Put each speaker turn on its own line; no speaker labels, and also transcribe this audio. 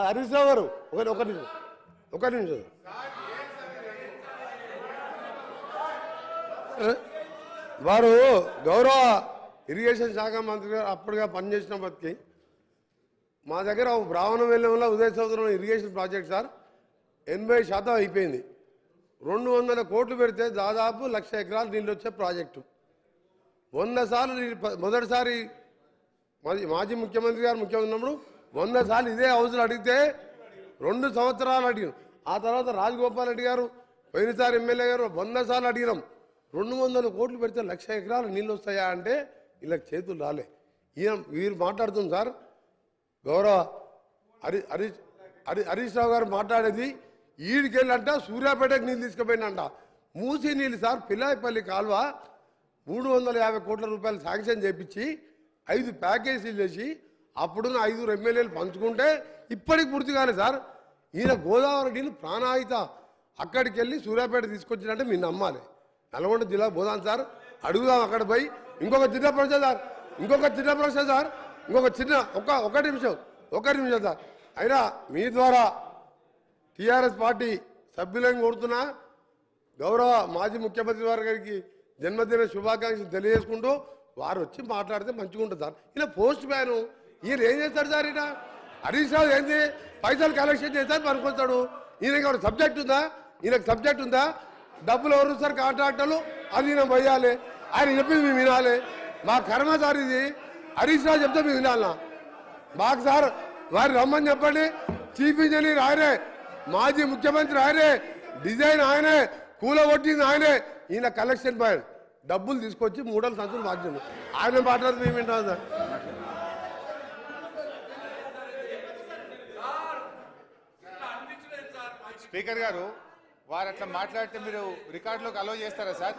హరీష్ రావు గారు ఒక నిమిషం వారు గౌరవ ఇరిగేషన్ శాఖ మంత్రి గారు అప్పటిగా పనిచేసినప్పటికీ మా దగ్గర బ్రాహ్మణ వెల్లంలో ఉదయ సముద్రం ఇరిగేషన్ ప్రాజెక్ట్ సార్ 80% అయిపోయింది. 200 కోట్లు పెడితే దాదాపు 1,00,000 ఎకరాలు నీళ్ళు వచ్చే ప్రాజెక్టు. 100 సార్లు మొదటిసారి మాజీ ముఖ్యమంత్రి గారు ముఖ్యమంత్రి ఉన్నప్పుడు 100 సార్లు ఇదే హౌస్లో అడిగితే 2 సంవత్సరాలు అడిగాం. ఆ తర్వాత రాజగోపాల్ రెడ్డి గారు పోయినసారి ఎమ్మెల్యే గారు 100 సార్లు అడిగినాం. 200 కోట్లు పెడితే 1,00,000 ఎకరాలు నీళ్ళు వస్తాయా అంటే వీళ్ళకి చేతులు రాలే. వీరు మాట్లాడుతుంది సార్ గౌరవ హరీష్ రావు గారు మాట్లాడేది ఈడికెళ్ళంట సూర్యాపేటకు నీళ్ళు తీసుకుపోయినంట. మూసి నీళ్ళు సార్ పిల్లాయిపల్లి కాలువ 350 కోట్ల రూపాయలు శాంక్షన్ చేపించి 5 ప్యాకేజీలు చేసి అప్పుడున్న 5 ఎమ్మెల్యేలు పంచుకుంటే ఇప్పటికి పూర్తి కాలేదు సార్. ఈయన గోదావరి నీళ్ళు ప్రాణాయిత అక్కడికి వెళ్ళి సూర్యాపేట తీసుకొచ్చినట్టే మీరు నమ్మాలి. నల్గొండ జిల్లా పోదాం సార్, అడుగుదాం అక్కడ పోయి. ఇంకొక చిన్న ప్రశ్న సార్ ఒక నిమిషం సార్. అయినా మీ ద్వారా టీఆర్ఎస్ పార్టీ సభ్యులను కోరుతున్నా గౌరవ మాజీ ముఖ్యమంత్రి గారికి జన్మదిన శుభాకాంక్షలు తెలియజేసుకుంటూ వారు వచ్చి మాట్లాడితే మంచిగా ఉంటుంది సార్. ఇలా పోస్ట్ మ్యాన్ ఈయన ఏం చేస్తాడు సార్? ఈయన హరీష్ రావు ఏంది పైసలు కలెక్షన్ చేస్తారు పనుకొస్తాడు. ఈయనకి సబ్జెక్ట్ ఉందా? డబ్బులు ఎవరు సార్? కాంట్రాక్టర్లు. అది ఈయన పోయాలి. ఆయన చెప్పింది మేము వినాలి. మా కర్మ సార్ ఇది. హరీష్ రావు చెప్తే మేము వినాలన్నా మాకు సార్ వారు రమ్మని చెప్పండి. చీఫ్ ఇంజనీర్ ఆయనే, మాజీ ముఖ్యమంత్రి ఆయనే, డిజైన్ ఆయనే, కూలగొట్టింది ఆయనే. ఈయన కలెక్షన్ పాయింట్ డబ్బులు తీసుకొచ్చి 3 సంవత్సరాలు మార్చింది. ఆయన మాట్లాడితే మేము వింటాం సార్.
స్పీకర్ గారు వారు అట్లా మాట్లాడితే మీరు రికార్డులోకి అలో చేస్తారా సార్?